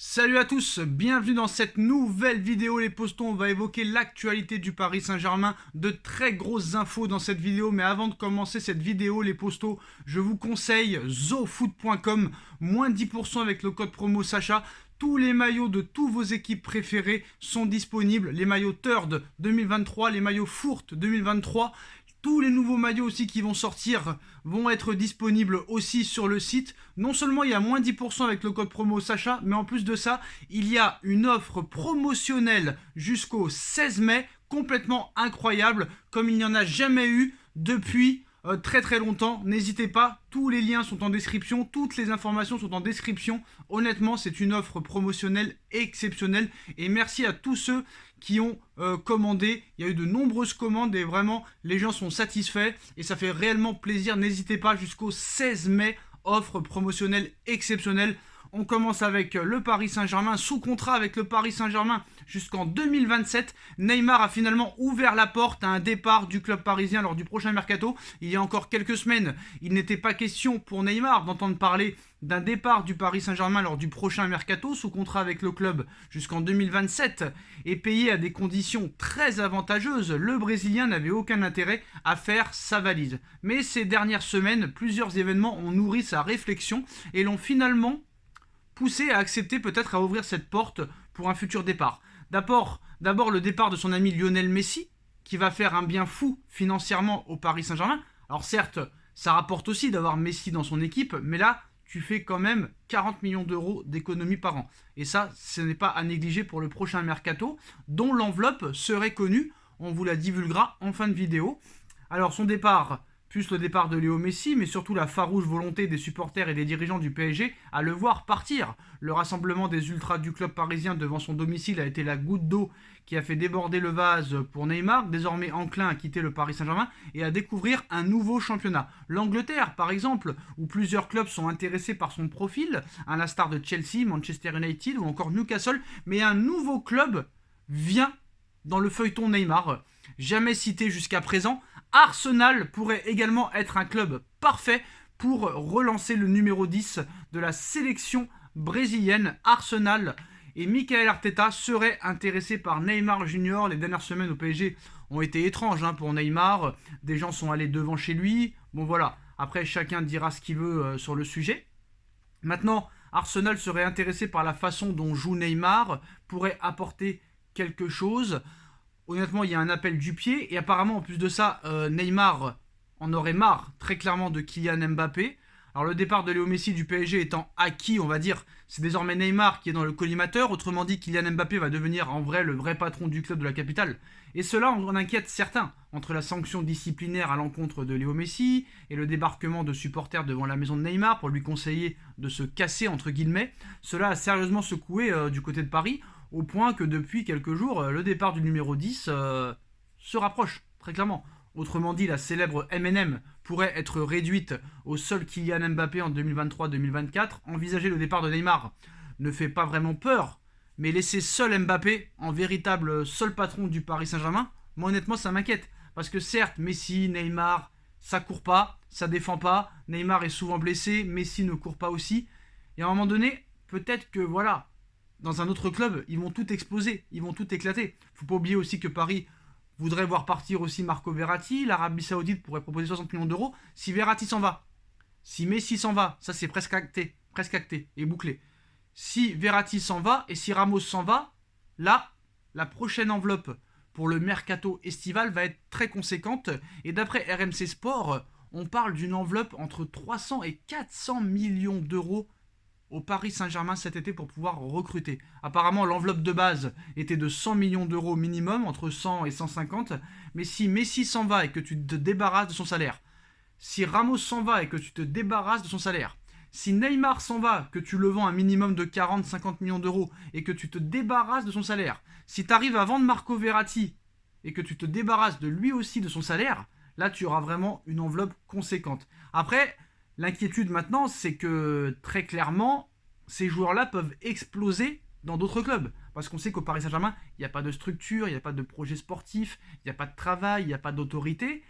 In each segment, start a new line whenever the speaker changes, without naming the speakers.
Salut à tous, bienvenue dans cette nouvelle vidéo les postons. On va évoquer l'actualité du Paris Saint-Germain, de très grosses infos dans cette vidéo. Mais avant de commencer cette vidéo les postos, je vous conseille zofoot.com, moins 10% avec le code promo Sacha. Tous les maillots de tous vos équipes préférées sont disponibles. Les maillots Third 2023, les maillots Fourth 2023. Tous les nouveaux maillots aussi qui vont sortir vont être disponibles aussi sur le site. Non seulement il y a moins 10% avec le code promo Sacha, mais en plus de ça, il y a une offre promotionnelle jusqu'au 16 mai, complètement incroyable, comme il n'y en a jamais eu depuis très longtemps. N'hésitez pas, tous les liens sont en description, toutes les informations sont en description. Honnêtement, c'est une offre promotionnelle exceptionnelle et merci à tous ceux qui ont commandé. Il y a eu de nombreuses commandes et vraiment les gens sont satisfaits et ça fait réellement plaisir. N'hésitez pas, jusqu'au 16 mai, offre promotionnelle exceptionnelle. On commence avec le Paris Saint-Germain, sous contrat avec le Paris Saint-Germain jusqu'en 2027. Neymar a finalement ouvert la porte à un départ du club parisien lors du prochain mercato. Il y a encore quelques semaines, il n'était pas question pour Neymar d'entendre parler d'un départ du Paris Saint-Germain lors du prochain mercato, sous contrat avec le club jusqu'en 2027 et payé à des conditions très avantageuses. Le Brésilien n'avait aucun intérêt à faire sa valise. Mais ces dernières semaines, plusieurs événements ont nourri sa réflexion et l'ont finalement poussé à accepter peut-être à ouvrir cette porte pour un futur départ. D'abord le départ de son ami Lionel Messi, qui va faire un bien fou financièrement au Paris Saint-Germain. Alors certes, ça rapporte aussi d'avoir Messi dans son équipe, mais là, tu fais quand même 40 millions d'euros d'économie par an. Et ça, ce n'est pas à négliger pour le prochain mercato, dont l'enveloppe serait connue. On vous la divulguera en fin de vidéo. Alors son départ, plus le départ de Léo Messi, mais surtout la farouche volonté des supporters et des dirigeants du PSG à le voir partir. Le rassemblement des ultras du club parisien devant son domicile a été la goutte d'eau qui a fait déborder le vase pour Neymar, désormais enclin à quitter le Paris Saint-Germain et à découvrir un nouveau championnat. L'Angleterre, par exemple, où plusieurs clubs sont intéressés par son profil, à l'instar de Chelsea, Manchester United ou encore Newcastle, mais un nouveau club vient dans le feuilleton Neymar, jamais cité jusqu'à présent. Arsenal pourrait également être un club parfait pour relancer le numéro 10 de la sélection brésilienne. Arsenal et Mikel Arteta seraient intéressés par Neymar Junior. Les dernières semaines au PSG ont été étranges pour Neymar. Des gens sont allés devant chez lui. Bon voilà, après chacun dira ce qu'il veut sur le sujet. Maintenant, Arsenal serait intéressé par la façon dont joue Neymar, pourrait apporter quelque chose. Honnêtement, il y a un appel du pied. Et apparemment, en plus de ça, Neymar en aurait marre, très clairement, de Kylian Mbappé. Alors le départ de Léo Messi du PSG étant acquis, on va dire, c'est désormais Neymar qui est dans le collimateur. Autrement dit, Kylian Mbappé va devenir en vrai le vrai patron du club de la capitale. Et cela en inquiète certains. Entre la sanction disciplinaire à l'encontre de Léo Messi et le débarquement de supporters devant la maison de Neymar pour lui conseiller de se casser, entre guillemets, cela a sérieusement secoué du côté de Paris, au point que depuis quelques jours, le départ du numéro 10 se rapproche, très clairement. Autrement dit, la célèbre MNM pourrait être réduite au seul Kylian Mbappé en 2023-2024. Envisager le départ de Neymar ne fait pas vraiment peur, mais laisser seul Mbappé en véritable seul patron du Paris Saint-Germain, moi honnêtement ça m'inquiète. Parce que certes, Messi, Neymar, ça court pas, ça défend pas, Neymar est souvent blessé, Messi ne court pas aussi. Et à un moment donné, peut-être que voilà, dans un autre club, ils vont tout exploser, ils vont tout éclater. Faut pas oublier aussi que Paris voudrait voir partir aussi Marco Verratti. L'Arabie Saoudite pourrait proposer 60 millions d'euros. Si Verratti s'en va, si Messi s'en va, ça c'est presque acté et bouclé. Si Verratti s'en va et si Ramos s'en va, là, la prochaine enveloppe pour le mercato estival va être très conséquente. Et d'après RMC Sport, on parle d'une enveloppe entre 300 et 400 millions d'euros au Paris Saint-Germain cet été pour pouvoir recruter. Apparemment, l'enveloppe de base était de 100 millions d'euros minimum, entre 100 et 150. Mais si Messi s'en va et que tu te débarrasses de son salaire, si Ramos s'en va et que tu te débarrasses de son salaire, si Neymar s'en va, que tu le vends un minimum de 40-50 millions d'euros et que tu te débarrasses de son salaire, si tu arrives à vendre Marco Verratti et que tu te débarrasses de lui aussi de son salaire, là tu auras vraiment une enveloppe conséquente. Après, l'inquiétude maintenant, c'est que très clairement, ces joueurs-là peuvent exploser dans d'autres clubs. Parce qu'on sait qu'au Paris Saint-Germain, il n'y a pas de structure, il n'y a pas de projet sportif, il n'y a pas de travail, il n'y a pas d'autorité.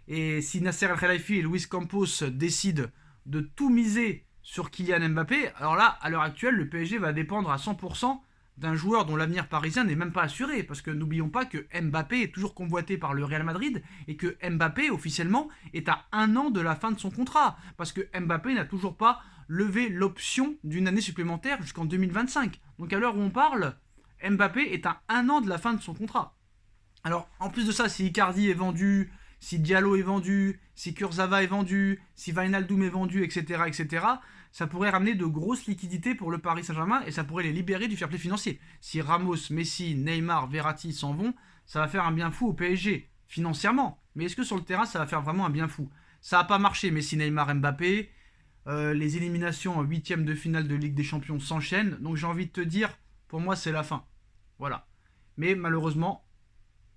Et si Nasser El Khelaifi et Luis Campos décident de tout miser sur Kylian Mbappé, alors là, à l'heure actuelle, le PSG va dépendre à 100% d'un joueur dont l'avenir parisien n'est même pas assuré. Parce que n'oublions pas que Mbappé est toujours convoité par le Real Madrid et que Mbappé, officiellement, est à 1 an de la fin de son contrat. Parce que Mbappé n'a toujours pas levé l'option d'une année supplémentaire jusqu'en 2025. Donc à l'heure où on parle, Mbappé est à 1 an de la fin de son contrat. Alors, en plus de ça, si Icardi est vendu, si Diallo est vendu, si Kurzawa est vendu, si Wijnaldum est vendu, etc., etc., ça pourrait ramener de grosses liquidités pour le Paris Saint-Germain et ça pourrait les libérer du fair play financier. Si Ramos, Messi, Neymar, Verratti s'en vont, ça va faire un bien fou au PSG, financièrement. Mais est-ce que sur le terrain, ça va faire vraiment un bien fou? Ça n'a pas marché, Messi, Neymar, Mbappé. Les éliminations en 8e de finale de Ligue des Champions s'enchaînent. Donc j'ai envie de te dire, pour moi, c'est la fin. Voilà. Mais malheureusement,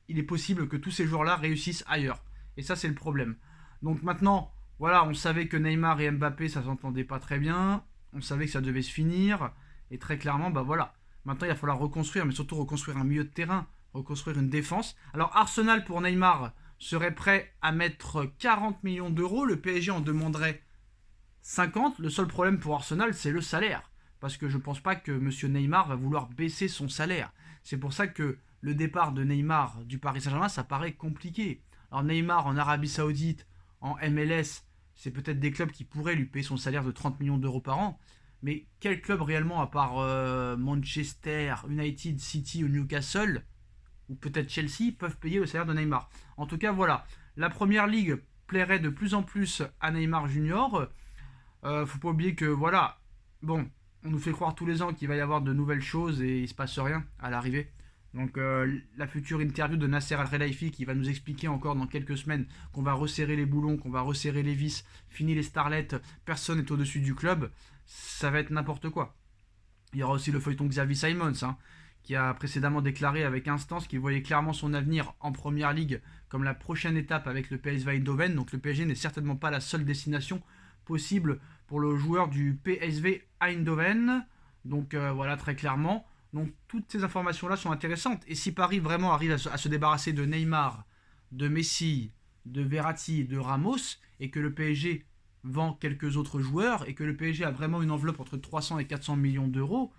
il est possible que tous ces joueurs-là réussissent ailleurs. Et ça, c'est le problème. Donc maintenant, voilà, on savait que Neymar et Mbappé, ça s'entendait pas très bien. On savait que ça devait se finir. Et très clairement, bah voilà. Maintenant, il va falloir reconstruire, mais surtout reconstruire un milieu de terrain, reconstruire une défense. Alors, Arsenal, pour Neymar, serait prêt à mettre 40 millions d'euros. Le PSG en demanderait 50. Le seul problème pour Arsenal, c'est le salaire. Parce que je ne pense pas que M. Neymar va vouloir baisser son salaire. C'est pour ça que le départ de Neymar du Paris Saint-Germain, ça paraît compliqué. Alors Neymar en Arabie Saoudite, en MLS, c'est peut-être des clubs qui pourraient lui payer son salaire de 30 millions d'euros par an. Mais quel club réellement, à part Manchester, United, City ou Newcastle, ou peut-être Chelsea, peuvent payer le salaire de Neymar? En tout cas, voilà. La première ligue plairait de plus en plus à Neymar Junior. Faut pas oublier que, voilà, bon, on nous fait croire tous les ans qu'il va y avoir de nouvelles choses et il se passe rien à l'arrivée. Donc la future interview de Nasser Al-Khelaifi qui va nous expliquer encore dans quelques semaines qu'on va resserrer les boulons, qu'on va resserrer les vis, fini les starlettes, personne n'est au-dessus du club, ça va être n'importe quoi. Il y aura aussi le feuilleton Xavi Simons, qui a précédemment déclaré avec instance qu'il voyait clairement son avenir en première ligue comme la prochaine étape avec le PSV Eindhoven. Donc le PSG n'est certainement pas la seule destination possible pour le joueur du PSV Eindhoven. Donc voilà, très clairement. Donc toutes ces informations-là sont intéressantes. Et si Paris vraiment arrive à se débarrasser de Neymar, de Messi, de Verratti, de Ramos, et que le PSG vend quelques autres joueurs, et que le PSG a vraiment une enveloppe entre 300 et 400 millions d'euros,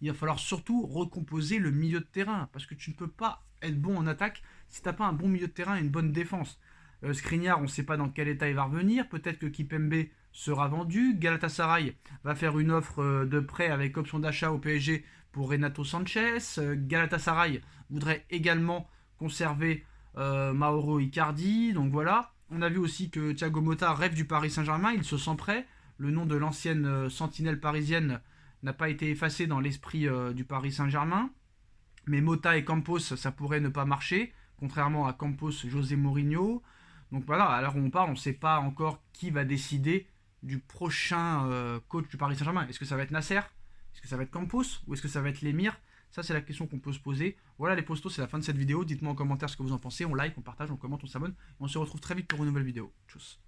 il va falloir surtout recomposer le milieu de terrain. Parce que tu ne peux pas être bon en attaque si tu n'as pas un bon milieu de terrain et une bonne défense. Skriniar, on ne sait pas dans quel état il va revenir. Peut-être que Kipembe sera vendu. Galatasaray va faire une offre de prêt avec option d'achat au PSG pour Renato Sanchez. Galatasaray voudrait également conserver Mauro Icardi. Donc voilà. On a vu aussi que Thiago Motta rêve du Paris Saint-Germain. Il se sent prêt. Le nom de l'ancienne sentinelle parisienne n'a pas été effacé dans l'esprit du Paris Saint-Germain. Mais Motta et Campos, ça pourrait ne pas marcher. Contrairement à Campos, José Mourinho. Donc voilà, à l'heure où on parle, on ne sait pas encore qui va décider du prochain coach du Paris Saint-Germain. Est-ce que ça va être Nasser? Est-ce que ça va être Campos? Ou est-ce que ça va être l'émir? Ça, c'est la question qu'on peut se poser. Voilà les postos, c'est la fin de cette vidéo. Dites-moi en commentaire ce que vous en pensez. On like, on partage, on commente, on s'abonne. On se retrouve très vite pour une nouvelle vidéo. Tchuss.